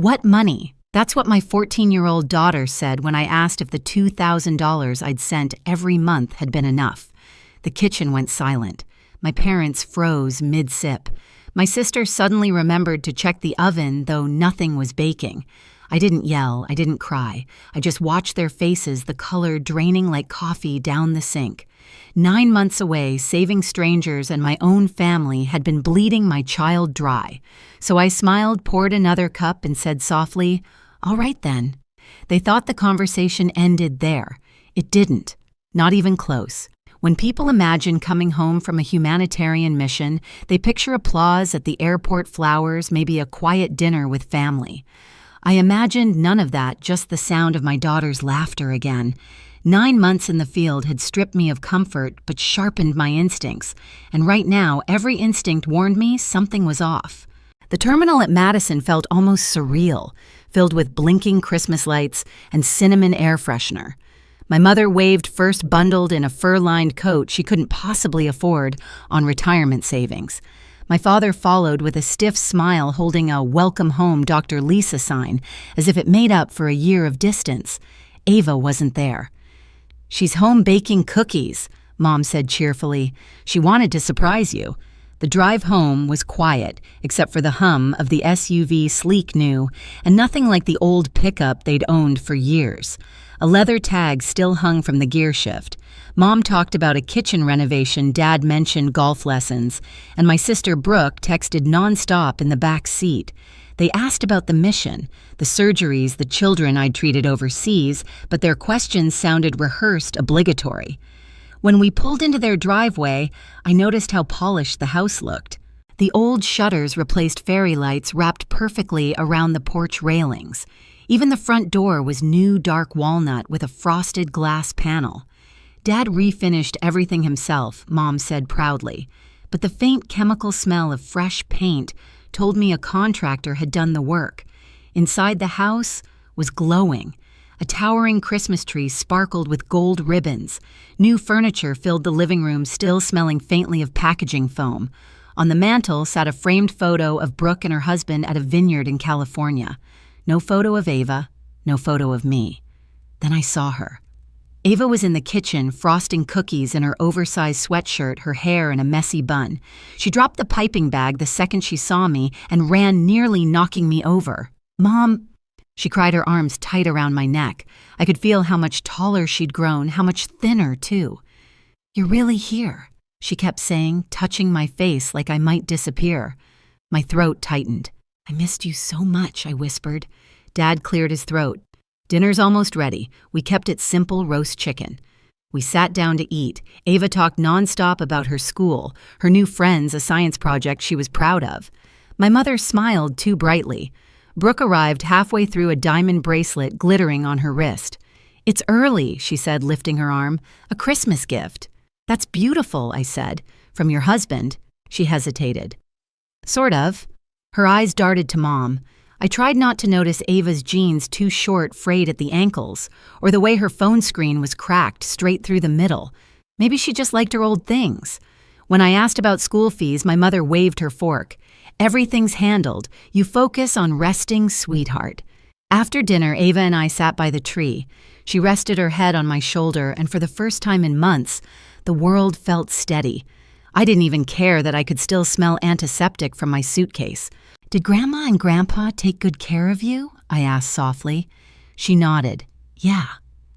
What money? That's what my 14-year-old daughter said when I asked if the $2,000 I'd sent every month had been enough. The kitchen went silent. My parents froze mid-sip. My sister suddenly remembered to check the oven, though nothing was baking. I didn't yell, I didn't cry. I just watched their faces, the color draining like coffee down the sink. 9 months away, saving strangers and my own family had been bleeding my child dry. So I smiled, poured another cup, and said softly, "All right then." They thought the conversation ended there. It didn't. Not even close. When people imagine coming home from a humanitarian mission, they picture applause at the airport, flowers, maybe a quiet dinner with family. I imagined none of that, just the sound of my daughter's laughter again. 9 months in the field had stripped me of comfort but sharpened my instincts, and right now every instinct warned me something was off. The terminal at Madison felt almost surreal, filled with blinking Christmas lights and cinnamon air freshener. My mother waved, first bundled in a fur-lined coat she couldn't possibly afford, on retirement savings. My father followed with a stiff smile, holding a "Welcome Home, Dr. Lisa" sign, as if it made up for a year of distance. Ava wasn't there. "She's home baking cookies," Mom said cheerfully. "She wanted to surprise you." The drive home was quiet, except for the hum of the SUV sleek new, and nothing like the old pickup they'd owned for years. A leather tag still hung from the gear shift. Mom talked about a kitchen renovation, Dad mentioned golf lessons, and my sister Brooke texted nonstop in the back seat. They asked about the mission, the surgeries, the children I'd treated overseas, but their questions sounded rehearsed, obligatory. When we pulled into their driveway, I noticed how polished the house looked. The old shutters replaced fairy lights wrapped perfectly around the porch railings. Even the front door was new dark walnut with a frosted glass panel. Dad refinished everything himself, Mom said proudly, but the faint chemical smell of fresh paint told me a contractor had done the work. Inside the house was glowing. A towering Christmas tree sparkled with gold ribbons. New furniture filled the living room, still smelling faintly of packaging foam. On the mantel sat a framed photo of Brooke and her husband at a vineyard in California. No photo of Ava, no photo of me. Then I saw her. Ava was in the kitchen, frosting cookies in her oversized sweatshirt, her hair in a messy bun. She dropped the piping bag the second she saw me and ran, nearly knocking me over. "Mom," she cried, her arms tight around my neck. I could feel how much taller she'd grown, how much thinner, too. "You're really here," she kept saying, touching my face like I might disappear. My throat tightened. "I missed you so much," I whispered. Dad cleared his throat. "Dinner's almost ready. We kept it simple, roast chicken." We sat down to eat. Ava talked nonstop about her school, her new friends, a science project she was proud of. My mother smiled too brightly. Brooke arrived halfway through, a diamond bracelet glittering on her wrist. "It's early," she said, lifting her arm. "A Christmas gift." "That's beautiful," I said. "From your husband?" She hesitated. "Sort of." Her eyes darted to Mom. I tried not to notice Ava's jeans too short, frayed at the ankles, or the way her phone screen was cracked straight through the middle. Maybe she just liked her old things. When I asked about school fees, my mother waved her fork. "Everything's handled. You focus on resting, sweetheart." After dinner, Ava and I sat by the tree. She rested her head on my shoulder, and for the first time in months, the world felt steady. I didn't even care that I could still smell antiseptic from my suitcase. "Did Grandma and Grandpa take good care of you?" I asked softly. She nodded. "Yeah.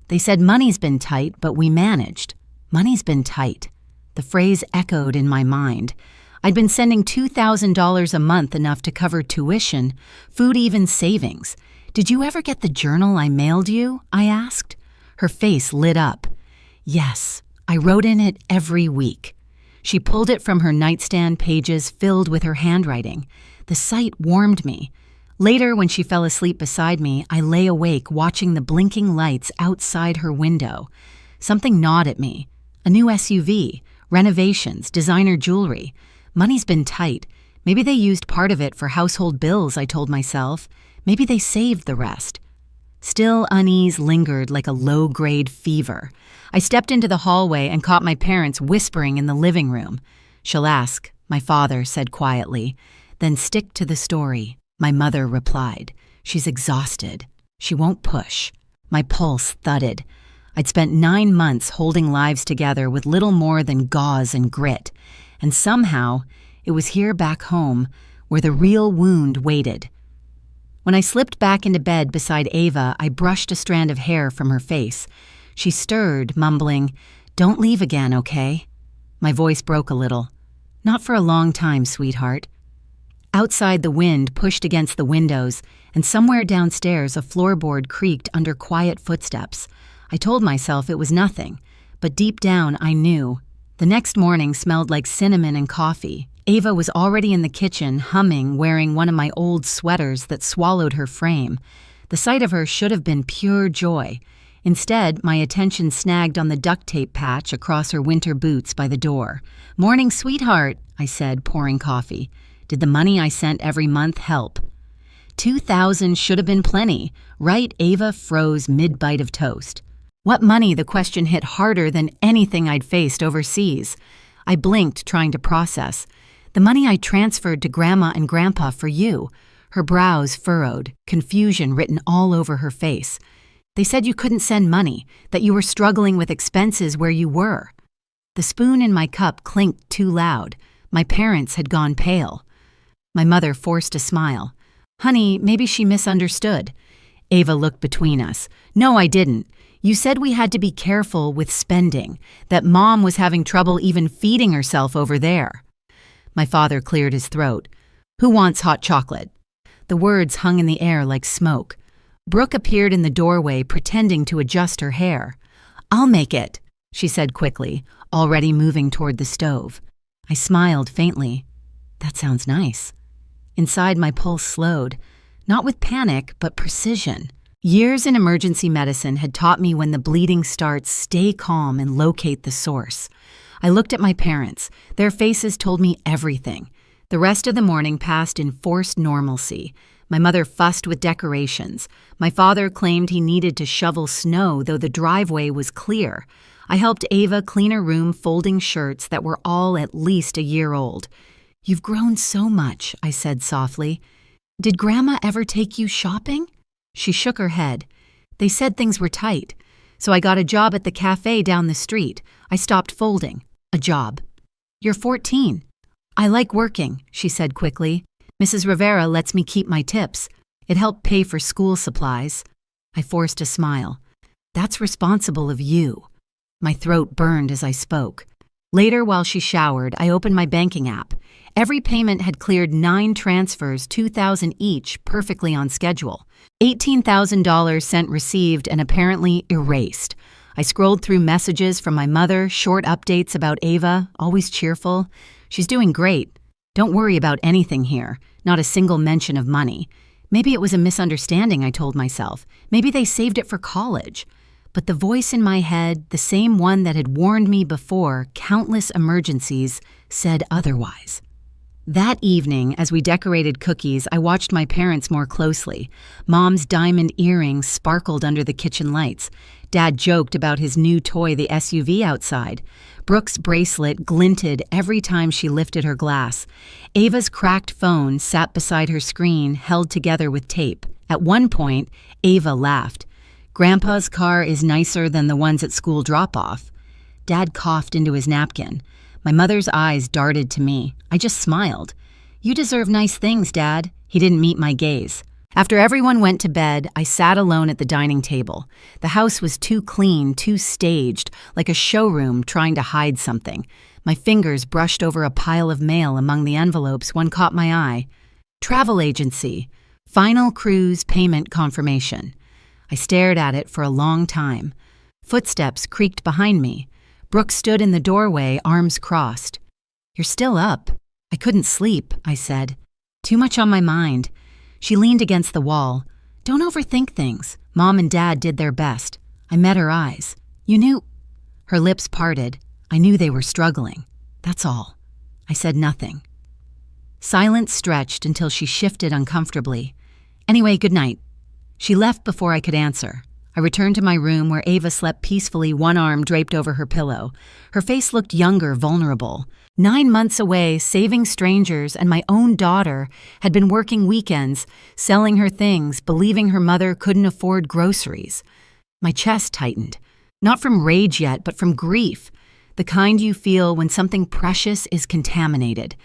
They said money's been tight, but we managed." Money's been tight. The phrase echoed in my mind. I'd been sending $2,000 a month, enough to cover tuition, food, even savings. "Did you ever get the journal I mailed you?" I asked. Her face lit up. "Yes, I wrote in it every week." She pulled it from her nightstand, pages filled with her handwriting. The sight warmed me. Later, when she fell asleep beside me, I lay awake watching the blinking lights outside her window. Something gnawed at me. A new SUV, renovations, designer jewelry. Money's been tight. Maybe they used part of it for household bills, I told myself. Maybe they saved the rest. Still, unease lingered like a low-grade fever. I stepped into the hallway and caught my parents whispering in the living room. "She'll ask," my father said quietly. "Then stick to the story," my mother replied. She's exhausted. She won't push. My pulse thudded. I'd spent 9 months holding lives together with little more than gauze and grit, and somehow it was here back home where the real wound waited. When I slipped back into bed beside Ava, I brushed a strand of hair from her face. She stirred, mumbling, "Don't leave again, okay?" My voice broke a little. "Not for a long time, sweetheart." Outside, the wind pushed against the windows, and somewhere downstairs a floorboard creaked under quiet footsteps. I told myself it was nothing, but deep down I knew. The next morning smelled like cinnamon and coffee. Ava was already in the kitchen, humming, wearing one of my old sweaters that swallowed her frame. The sight of her should have been pure joy. Instead, my attention snagged on the duct tape patch across her winter boots by the door. "Morning, sweetheart," I said, pouring coffee. Did the money I sent every month help? 2,000 should have been plenty. Right? Ava froze mid-bite of toast. What money? The question hit harder than anything I'd faced overseas. I blinked, trying to process. The money I transferred to Grandma and Grandpa for you. Her brows furrowed, confusion written all over her face. They said you couldn't send money, that you were struggling with expenses where you were. The spoon in my cup clinked too loud. My parents had gone pale. My mother forced a smile. "Honey, maybe she misunderstood." Ava looked between us. "No, I didn't. You said we had to be careful with spending, that Mom was having trouble even feeding herself over there." My father cleared his throat. "Who wants hot chocolate?" The words hung in the air like smoke. Brooke appeared in the doorway, pretending to adjust her hair. "I'll make it," she said quickly, already moving toward the stove. I smiled faintly. That sounds nice. Inside, my pulse slowed, not with panic, but precision. Years in emergency medicine had taught me when the bleeding starts, stay calm and locate the source. I looked at my parents. Their faces told me everything. The rest of the morning passed in forced normalcy. My mother fussed with decorations. My father claimed he needed to shovel snow, though the driveway was clear. I helped Ava clean her room, folding shirts that were all at least a year old. "You've grown so much," I said softly. "Did Grandma ever take you shopping?" She shook her head. "They said things were tight. So I got a job at the cafe down the street. I stopped folding. A job." "You're 14. "I like working," she said quickly. "Mrs. Rivera lets me keep my tips. It helped pay for school supplies." I forced a smile. "That's responsible of you." My throat burned as I spoke. Later, while she showered, I opened my banking app. Every payment had cleared 9 transfers, 2,000 each, perfectly on schedule. $18,000 sent, received, and apparently erased. I scrolled through messages from my mother, short updates about Ava, always cheerful. "She's doing great. Don't worry about anything here. Not a single mention of money." Maybe it was a misunderstanding, I told myself. Maybe they saved it for college. But the voice in my head, the same one that had warned me before countless emergencies, said otherwise. That evening, as we decorated cookies, I watched my parents more closely. Mom's diamond earrings sparkled under the kitchen lights. Dad joked about his new toy, the SUV outside. Brooke's bracelet glinted every time she lifted her glass. Ava's cracked phone sat beside her screen, held together with tape. At one point, Ava laughed. "Grandpa's car is nicer than the ones at school drop-off." Dad coughed into his napkin. My mother's eyes darted to me. I just smiled. "You deserve nice things, Dad." He didn't meet my gaze. After everyone went to bed, I sat alone at the dining table. The house was too clean, too staged, like a showroom trying to hide something. My fingers brushed over a pile of mail among the envelopes. One caught my eye. "Travel agency. Final cruise payment confirmation." I stared at it for a long time. Footsteps creaked behind me. Brooke stood in the doorway, arms crossed. "You're still up." "I couldn't sleep," I said. "Too much on my mind." She leaned against the wall. "Don't overthink things. Mom and Dad did their best." I met her eyes. "You knew—" Her lips parted. I knew they were struggling. That's all. I said nothing. Silence stretched until she shifted uncomfortably. "Anyway, good night." She left before I could answer. I returned to my room where Ava slept peacefully, one arm draped over her pillow. Her face looked younger, vulnerable. 9 months away, saving strangers, and my own daughter had been working weekends, selling her things, believing her mother couldn't afford groceries. My chest tightened. Not from rage yet, but from grief. The kind you feel when something precious is contaminated.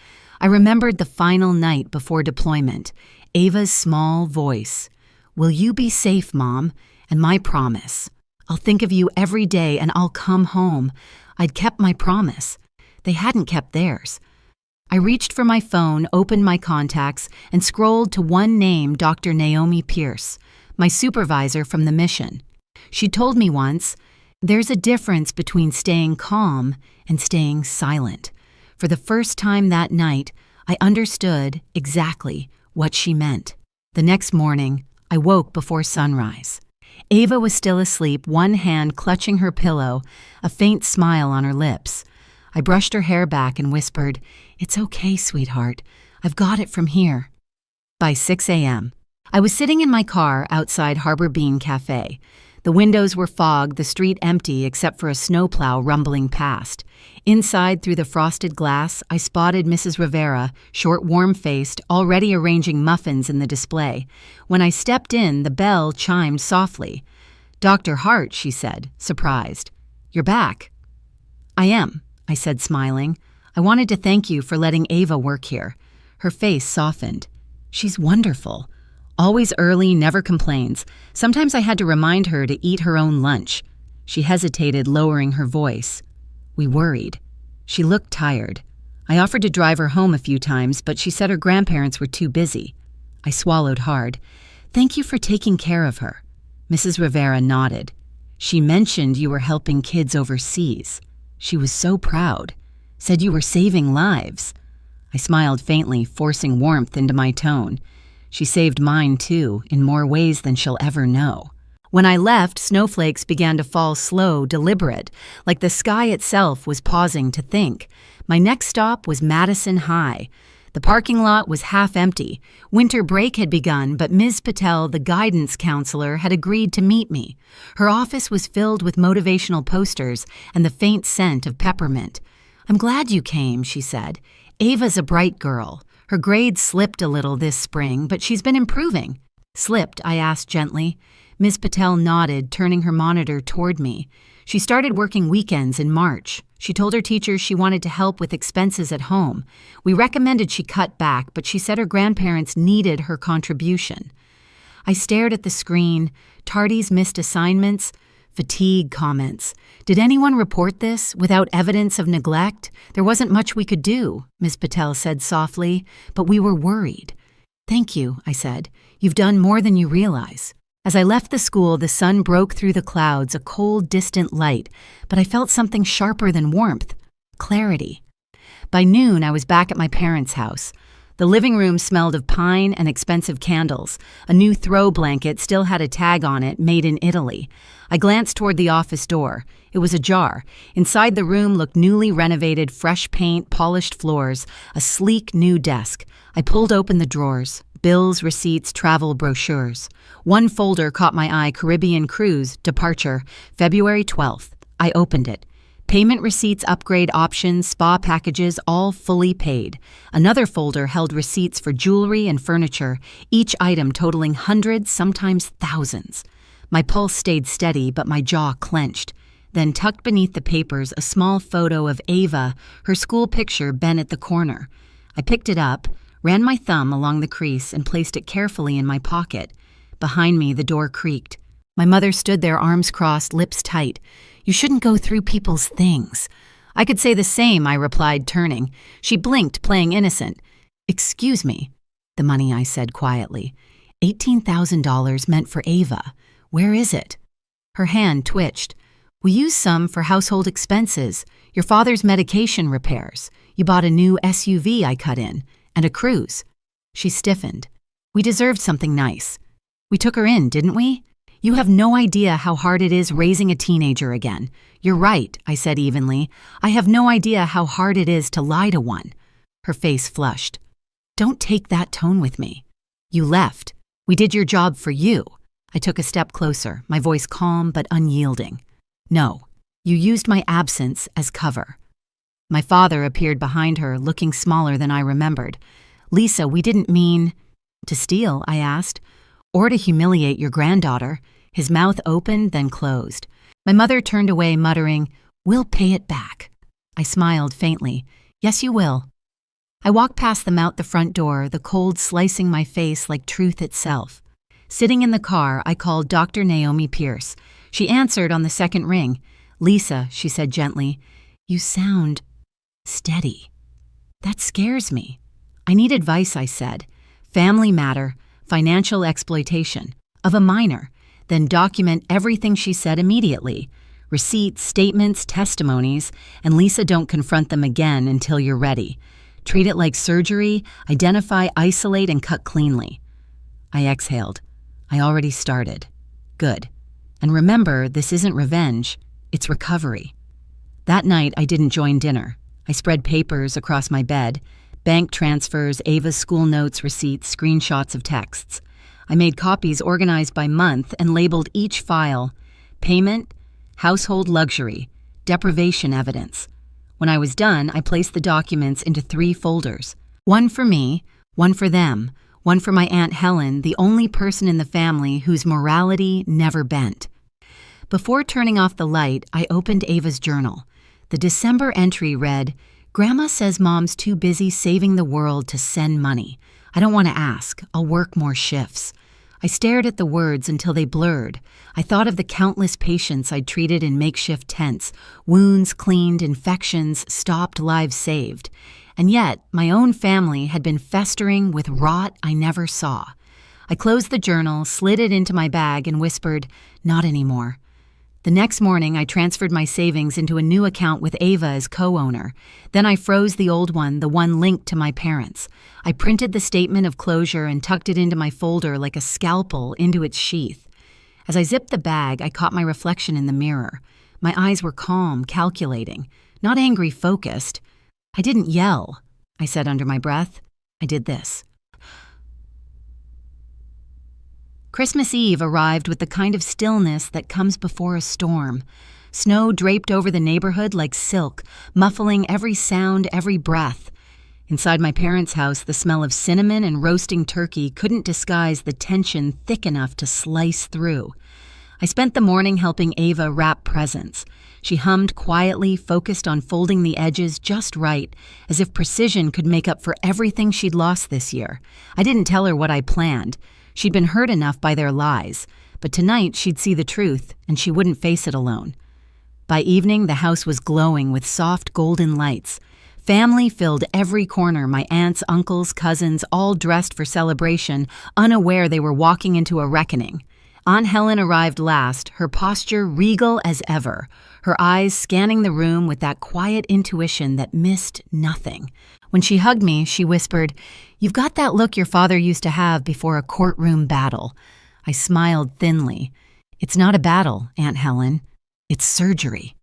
I remembered the final night before deployment. Ava's small voice. "Will you be safe, Mom?" And my promise. "I'll think of you every day and I'll come home." I'd kept my promise. They hadn't kept theirs. I reached for my phone, opened my contacts, and scrolled to one name, Dr. Naomi Pierce, my supervisor from the mission. She told me once, "There's a difference between staying calm and staying silent." For the first time that night, I understood exactly what she meant. The next morning, I woke before sunrise. Ava was still asleep, one hand clutching her pillow, a faint smile on her lips. I brushed her hair back and whispered, "It's okay, sweetheart. I've got it from here." By 6 a.m., I was sitting in my car outside Harbor Bean Cafe. The windows were fogged, the street empty except for a snowplow rumbling past. Inside, through the frosted glass, I spotted Mrs. Rivera, short, warm-faced, already arranging muffins in the display. When I stepped in, the bell chimed softly. "Dr. Hart," she said, surprised. "You're back." "I am," I said, smiling. "I wanted to thank you for letting Ava work here." Her face softened. "She's wonderful. Always early, never complains. Sometimes I had to remind her to eat her own lunch." She hesitated, lowering her voice. We worried. She looked tired. I offered to drive her home a few times, but she said her grandparents were too busy. I swallowed hard. "Thank you for taking care of her." Mrs. Rivera nodded. "She mentioned you were helping kids overseas. She was so proud. Said you were saving lives." I smiled faintly, forcing warmth into my tone. She saved mine too, in more ways than she'll ever know. When I left, snowflakes began to fall slow, deliberate, like the sky itself was pausing to think. My next stop was Madison High. The parking lot was half empty. Winter break had begun, but Ms. Patel, the guidance counselor, had agreed to meet me. Her office was filled with motivational posters and the faint scent of peppermint. "I'm glad you came," she said. "Ava's a bright girl. Her grades slipped a little this spring, but she's been improving." "Slipped?" I asked gently. Ms. Patel nodded, turning her monitor toward me. "She started working weekends in March. She told her teachers she wanted to help with expenses at home. We recommended she cut back, but she said her grandparents needed her contribution." I stared at the screen. Tardy's missed assignments, fatigue comments. "Did anyone report this? Without evidence of neglect? There wasn't much we could do," Ms. Patel said softly, "but we were worried." "Thank you," I said. "You've done more than you realize." As I left the school, the sun broke through the clouds, a cold, distant light, but I felt something sharper than warmth. Clarity. By noon, I was back at my parents' house. The living room smelled of pine and expensive candles. A new throw blanket still had a tag on it, made in Italy. I glanced toward the office door. It was ajar. Inside the room looked newly renovated, fresh paint, polished floors, a sleek new desk. I pulled open the drawers. Bills, receipts, travel brochures. One folder caught my eye, Caribbean Cruise, departure, February 12th. I opened it. Payment receipts, upgrade options, spa packages, all fully paid. Another folder held receipts for jewelry and furniture, each item totaling hundreds, sometimes thousands. My pulse stayed steady, but my jaw clenched. Then tucked beneath the papers, a small photo of Ava, her school picture bent at the corner. I picked it up, ran my thumb along the crease, and placed it carefully in my pocket. Behind me, the door creaked. My mother stood there, arms crossed, lips tight. "You shouldn't go through people's things." "I could say the same," I replied, turning. She blinked, playing innocent. "Excuse me." "The money," I said quietly. $18,000 meant for Ava. Where is it?" Her hand twitched. "We use some for household expenses, your father's medication repairs. You bought a new SUV I cut in, and a cruise." She stiffened. "We deserved something nice. We took her in, didn't we? You have no idea how hard it is raising a teenager again." "You're right," I said evenly. "I have no idea how hard it is to lie to one." Her face flushed. "Don't take that tone with me. You left. We did your job for you." I took a step closer, my voice calm but unyielding. No, you used my absence as cover. My father appeared behind her, looking smaller than I remembered. Lisa, we didn't mean… To steal, I asked, or to humiliate your granddaughter. His mouth opened, then closed. My mother turned away, muttering, "We'll pay it back." I smiled faintly. Yes, you will. I walked past them out the front door, the cold slicing my face like truth itself. Sitting in the car, I called Dr. Naomi Pierce. She answered on the second ring. "Lisa," she said gently, "you sound steady." "That scares me." "I need advice," I said. "Family matter, financial exploitation, of a minor." Then document everything she said immediately. Receipts, statements, testimonies, and Lisa, don't confront them again until you're ready. Treat it like surgery, identify, isolate, and cut cleanly. I exhaled. I already started. Good. And remember, this isn't revenge, it's recovery. That night, I didn't join dinner. I spread papers across my bed, bank transfers, Ava's school notes, receipts, screenshots of texts. I made copies organized by month and labeled each file: payment, household luxury, deprivation evidence. When I was done, I placed the documents into 3 folders. One for me, one for them, one for my Aunt Helen, the only person in the family whose morality never bent. Before turning off the light, I opened Ava's journal. The December entry read, "Grandma says Mom's too busy saving the world to send money. I don't want to ask. I'll work more shifts." I stared at the words until they blurred. I thought of the countless patients I'd treated in makeshift tents, wounds cleaned, infections stopped, lives saved. And yet, my own family had been festering with rot I never saw. I closed the journal, slid it into my bag, and whispered, "Not anymore." The next morning, I transferred my savings into a new account with Ava as co-owner. Then I froze the old one, the one linked to my parents. I printed the statement of closure and tucked it into my folder like a scalpel into its sheath. As I zipped the bag, I caught my reflection in the mirror. My eyes were calm, calculating, not angry, focused. I didn't yell, I said under my breath. I did this. Christmas Eve arrived with the kind of stillness that comes before a storm. Snow draped over the neighborhood like silk, muffling every sound, every breath. Inside my parents' house, the smell of cinnamon and roasting turkey couldn't disguise the tension thick enough to slice through. I spent the morning helping Ava wrap presents. She hummed quietly, focused on folding the edges just right, as if precision could make up for everything she'd lost this year. I didn't tell her what I planned. She'd been hurt enough by their lies, but tonight she'd see the truth, and she wouldn't face it alone. By evening, the house was glowing with soft golden lights. Family filled every corner, my aunts, uncles, cousins, all dressed for celebration, unaware they were walking into a reckoning. Aunt Helen arrived last, her posture regal as ever, her eyes scanning the room with that quiet intuition that missed nothing. When she hugged me, she whispered, "You've got that look your father used to have before a courtroom battle." I smiled thinly. "It's not a battle, Aunt Helen. It's surgery."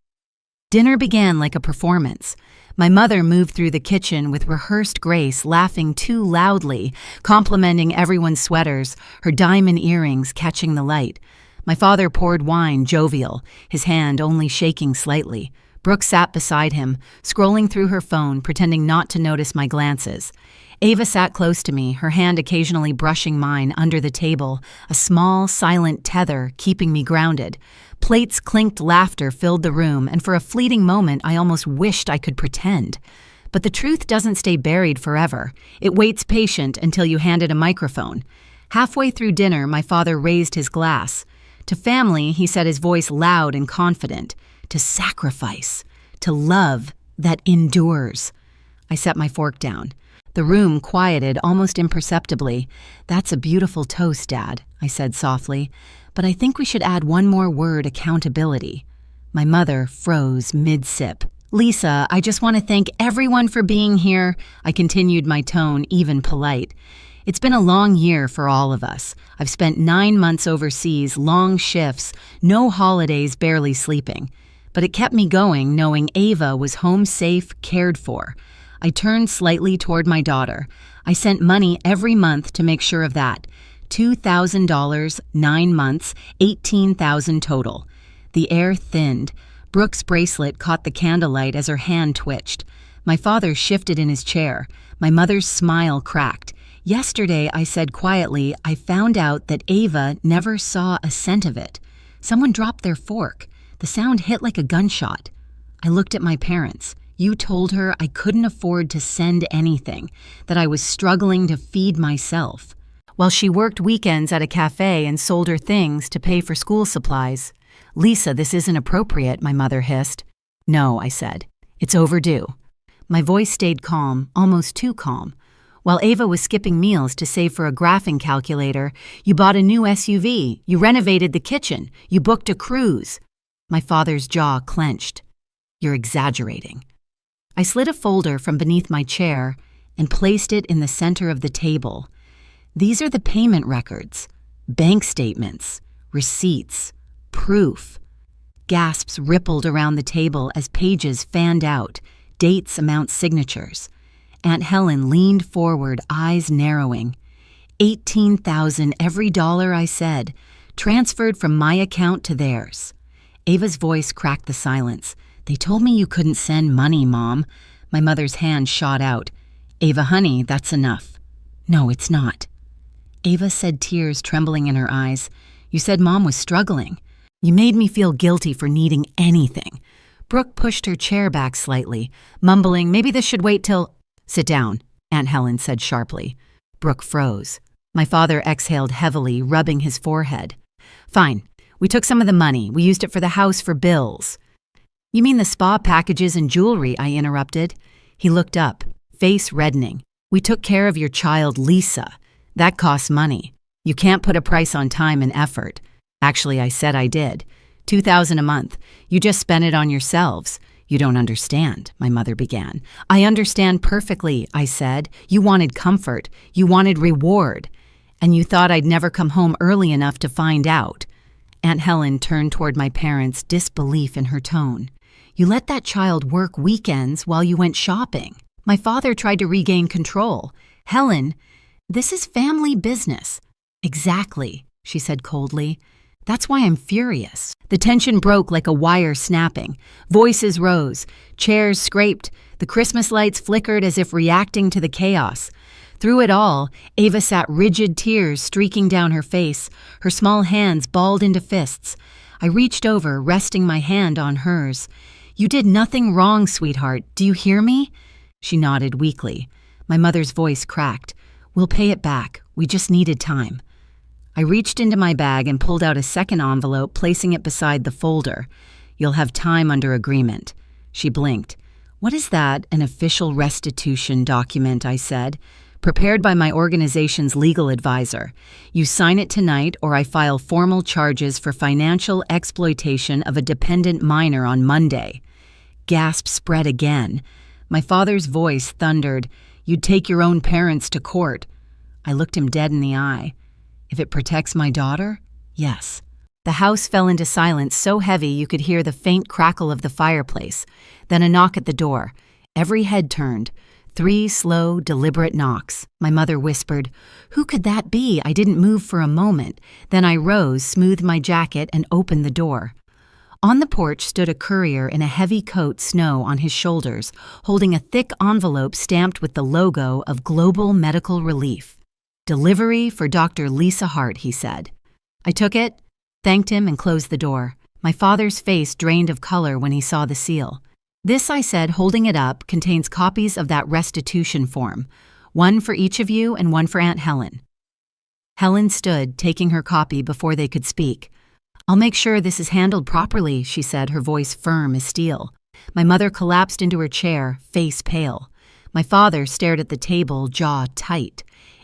Dinner began like a performance. My mother moved through the kitchen with rehearsed grace, laughing too loudly, complimenting everyone's sweaters, her diamond earrings catching the light. My father poured wine, jovial, his hand only shaking slightly. Brooke sat beside him, scrolling through her phone, pretending not to notice my glances. Ava sat close to me, her hand occasionally brushing mine under the table, a small, silent tether keeping me grounded. Plates clinked, laughter filled the room, and for a fleeting moment I almost wished I could pretend. But the truth doesn't stay buried forever. It waits patient until you hand it a microphone. Halfway through dinner, my father raised his glass. To family, he said, his voice loud and confident. To sacrifice, to love that endures. I set my fork down. The room quieted almost imperceptibly. "That's a beautiful toast, Dad," I said softly, "but I think we should add one more word: accountability." My mother froze mid-sip. "Lisa, I just want to thank everyone for being here." I continued, my tone even polite. "It's been a long year for all of us. I've spent 9 months overseas, long shifts, no holidays, barely sleeping. But it kept me going, knowing Ava was home safe, cared for." I turned slightly toward my daughter. "I sent money every month to make sure of that. $2,000, 9 months, $18,000 total. The air thinned. Brooke's bracelet caught the candlelight as her hand twitched. My father shifted in his chair. My mother's smile cracked. Yesterday, I said quietly, I found out that Ava never saw a cent of it. Someone dropped their fork. The sound hit like a gunshot. I looked at my parents. You told her I couldn't afford to send anything, that I was struggling to feed myself, while she worked weekends at a cafe and sold her things to pay for school supplies. Lisa, this isn't appropriate, my mother hissed. No, I said. It's overdue. My voice stayed calm, almost too calm. While Ava was skipping meals to save for a graphing calculator, you bought a new SUV, you renovated the kitchen, you booked a cruise. My father's jaw clenched. You're exaggerating. I slid a folder from beneath my chair and placed it in the center of the table. These are the payment records, bank statements, receipts, proof. Gasps rippled around the table as pages fanned out, dates, amounts, signatures. Aunt Helen leaned forward, eyes narrowing. $18,000 every dollar, I said, transferred from my account to theirs. Ava's voice cracked the silence. They told me you couldn't send money, Mom. My mother's hand shot out. Ava, honey, that's enough. No, it's not. Ava said, tears trembling in her eyes. You said Mom was struggling. You made me feel guilty for needing anything. Brooke pushed her chair back slightly, mumbling, maybe this should wait till... Sit down, Aunt Helen said sharply. Brooke froze. My father exhaled heavily, rubbing his forehead. Fine. We took some of the money. We used it for the house for bills. You mean the spa packages and jewelry, I interrupted. He looked up, face reddening. We took care of your child, Lisa. That costs money. You can't put a price on time and effort. Actually, I said I did. $2,000 a month. You just spent it on yourselves. You don't understand, my mother began. I understand perfectly, I said. You wanted comfort. You wanted reward. And you thought I'd never come home early enough to find out. Aunt Helen turned toward my parents, disbelief in her tone. You let that child work weekends while you went shopping. My father tried to regain control. Helen, this is family business. Exactly, she said coldly. That's why I'm furious. The tension broke like a wire snapping. Voices rose. Chairs scraped. The Christmas lights flickered as if reacting to the chaos. Through it all, Ava sat rigid, tears streaking down her face, her small hands balled into fists. I reached over, resting my hand on hers. You did nothing wrong, sweetheart. Do you hear me? She nodded weakly. My mother's voice cracked. We'll pay it back. We just needed time. I reached into my bag and pulled out a second envelope, placing it beside the folder. You'll have time under agreement. She blinked. What is that? An official restitution document, I said. Prepared by my organization's legal advisor. You sign it tonight or I file formal charges for financial exploitation of a dependent minor on Monday. Gasp spread again. My father's voice thundered, You'd take your own parents to court. I looked him dead in the eye. If it protects my daughter? Yes. The house fell into silence so heavy you could hear the faint crackle of the fireplace. Then a knock at the door. Every head turned. 3 slow, deliberate knocks. My mother whispered, Who could that be? I didn't move for a moment. Then I rose, smoothed my jacket, and opened the door. On the porch stood a courier in a heavy coat, snow on his shoulders, holding a thick envelope stamped with the logo of Global Medical Relief. Delivery for Dr. Lisa Hart, he said. I took it, thanked him, and closed the door. My father's face drained of color when he saw the seal. This, I said, holding it up, contains copies of that restitution form. One for each of you and one for Aunt Helen. Helen stood, taking her copy before they could speak. I'll make sure this is handled properly, she said, her voice firm as steel. My mother collapsed into her chair, face pale. My father stared at the table, jaw tight.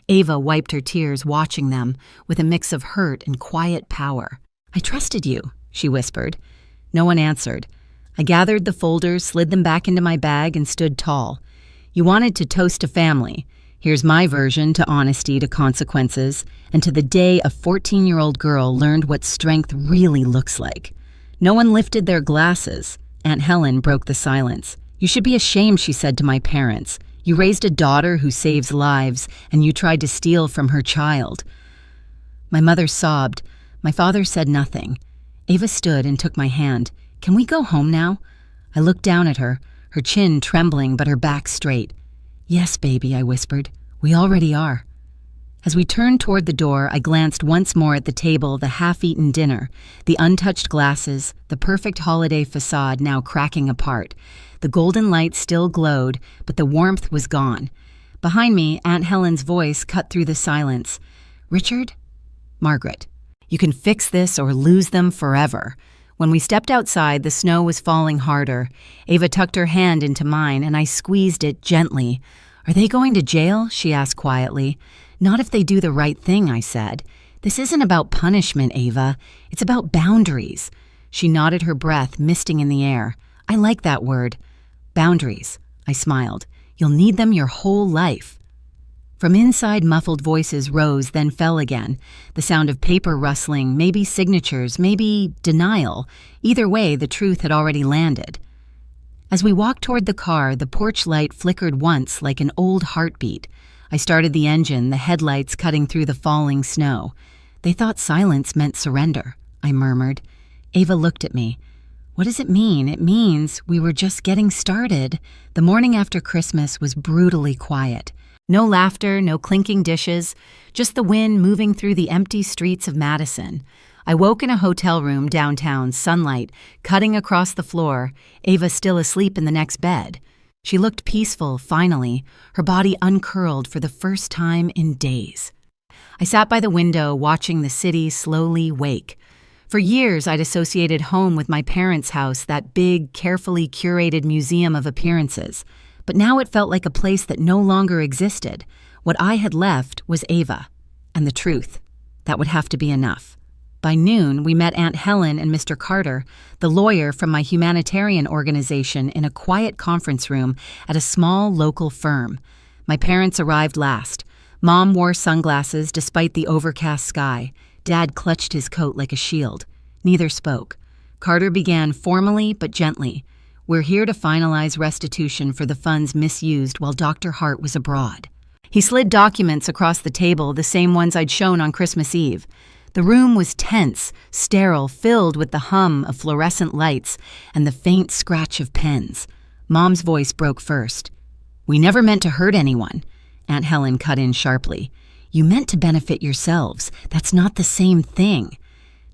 Ava wiped her tears, watching them, with a mix of hurt and quiet power. I trusted you, she whispered. No one answered. I gathered the folders, slid them back into my bag, and stood tall. You wanted to toast a family. Here's my version to honesty, to consequences, and to the day a 14-year-old girl learned what strength really looks like. No one lifted their glasses. Aunt Helen broke the silence. You should be ashamed, she said to my parents. You raised a daughter who saves lives, and you tried to steal from her child. My mother sobbed. My father said nothing. Ava stood and took my hand. "Can we go home now?" I looked down at her, her chin trembling but her back straight. "Yes, baby," I whispered. "We already are." As we turned toward the door, I glanced once more at the table, the half-eaten dinner, the untouched glasses, the perfect holiday facade now cracking apart. The golden light still glowed, but the warmth was gone. Behind me, Aunt Helen's voice cut through the silence. "Richard?" "Margaret, you can fix this or lose them forever." When we stepped outside, the snow was falling harder. Ava tucked her hand into mine, and I squeezed it gently. "Are they going to jail?" she asked quietly. "Not if they do the right thing," I said. "This isn't about punishment, Ava. It's about boundaries." She nodded, her breath misting in the air. "I like that word. Boundaries." I smiled. "You'll need them your whole life." From inside, muffled voices rose, then fell again. The sound of paper rustling, maybe signatures, maybe denial. Either way, the truth had already landed. As we walked toward the car, the porch light flickered once like an old heartbeat. I started the engine, the headlights cutting through the falling snow. "They thought silence meant surrender," I murmured. Ava looked at me. "What does it mean?" "It means we were just getting started." The morning after Christmas was brutally quiet. No laughter, no clinking dishes, just the wind moving through the empty streets of Madison. I woke in a hotel room downtown, sunlight cutting across the floor, Ava still asleep in the next bed. She looked peaceful, finally, her body uncurled for the first time in days. I sat by the window, watching the city slowly wake. For years, I'd associated home with my parents' house, that big, carefully curated museum of appearances. But now it felt like a place that no longer existed. What I had left was Ava. And the truth. That would have to be enough. By noon, we met Aunt Helen and Mr. Carter, the lawyer from my humanitarian organization, in a quiet conference room at a small local firm. My parents arrived last. Mom wore sunglasses despite the overcast sky. Dad clutched his coat like a shield. Neither spoke. Carter began formally but gently. "We're here to finalize restitution for the funds misused while Dr. Hart was abroad." He slid documents across the table, the same ones I'd shown on Christmas Eve. The room was tense, sterile, filled with the hum of fluorescent lights and the faint scratch of pens. Mom's voice broke first. "We never meant to hurt anyone," Aunt Helen cut in sharply. "You meant to benefit yourselves. That's not the same thing."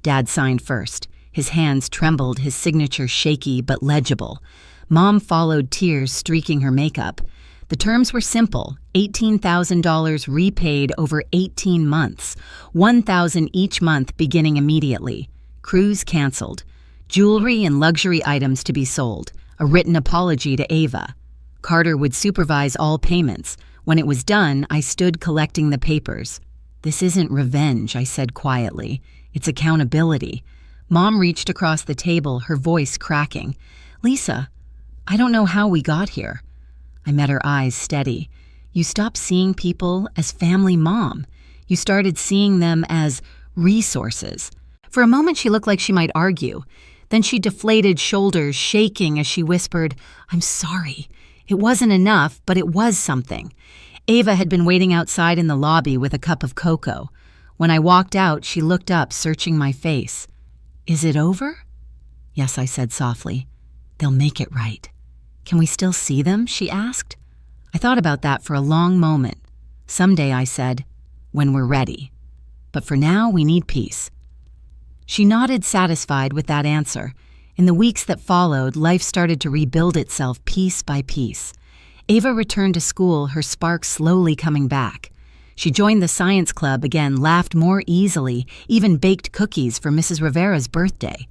Dad signed first. His hands trembled, his signature shaky but legible. Mom followed, tears streaking her makeup. The terms were simple: $18,000 repaid over 18 months, $1,000 each month beginning immediately. Cruise canceled. Jewelry and luxury items to be sold. A written apology to Ava. Carter would supervise all payments. When it was done, I stood collecting the papers. "This isn't revenge," I said quietly. "It's accountability." Mom reached across the table, her voice cracking. "Lisa, I don't know how we got here." I met her eyes steady. "You stopped seeing people as family, Mom. You started seeing them as resources." For a moment she looked like she might argue. Then she deflated, shoulders shaking as she whispered, "I'm sorry. It wasn't enough, but it was something." Ava had been waiting outside in the lobby with a cup of cocoa. When I walked out, she looked up, searching my face. "Is it over?" "Yes," I said softly. "They'll make it right." "Can we still see them?" she asked. I thought about that for a long moment. "Someday," I said, "when we're ready. But for now, we need peace." She nodded, satisfied with that answer. In the weeks that followed, life started to rebuild itself piece by piece. Ava returned to school, her spark slowly coming back. She joined the science club again, laughed more easily, even baked cookies for Mrs. Rivera's birthday.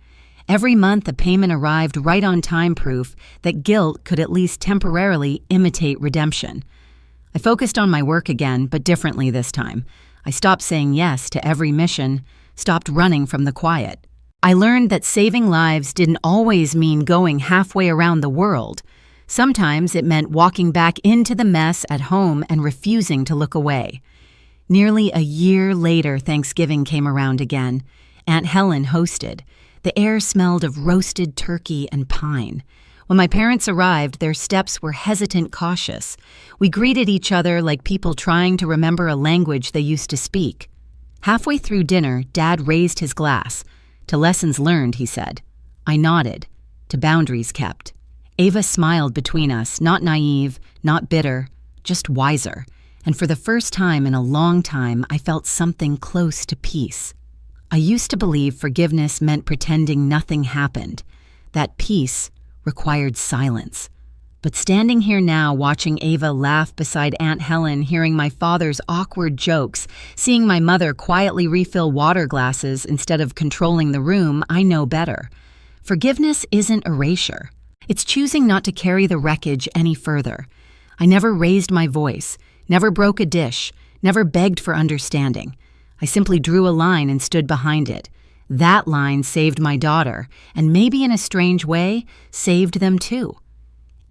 Every month, a payment arrived right on time, proof that guilt could at least temporarily imitate redemption. I focused on my work again, but differently this time. I stopped saying yes to every mission, stopped running from the quiet. I learned that saving lives didn't always mean going halfway around the world. Sometimes it meant walking back into the mess at home and refusing to look away. Nearly a year later, Thanksgiving came around again. Aunt Helen hosted. The air smelled of roasted turkey and pine. When my parents arrived, their steps were hesitant, cautious. We greeted each other like people trying to remember a language they used to speak. Halfway through dinner, Dad raised his glass. To lessons learned, he said. I nodded. To boundaries kept. Ava smiled between us, not naive, not bitter, just wiser. And for the first time in a long time, I felt something close to peace. I used to believe forgiveness meant pretending nothing happened, that peace required silence. But standing here now, watching Ava laugh beside Aunt Helen, hearing my father's awkward jokes, seeing my mother quietly refill water glasses instead of controlling the room, I know better. Forgiveness isn't erasure. It's choosing not to carry the wreckage any further. I never raised my voice, never broke a dish, never begged for understanding. I simply drew a line and stood behind it. That line saved my daughter, and maybe in a strange way, saved them too.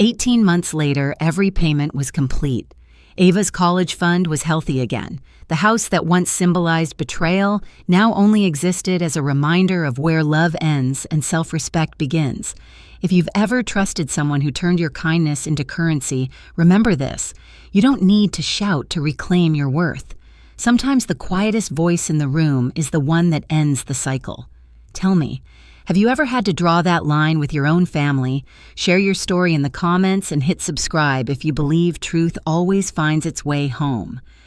18 months later, every payment was complete. Ava's college fund was healthy again. The house that once symbolized betrayal now only existed as a reminder of where love ends and self-respect begins. If you've ever trusted someone who turned your kindness into currency, remember this: you don't need to shout to reclaim your worth. Sometimes the quietest voice in the room is the one that ends the cycle. Tell me, have you ever had to draw that line with your own family? Share your story in the comments and hit subscribe if you believe truth always finds its way home.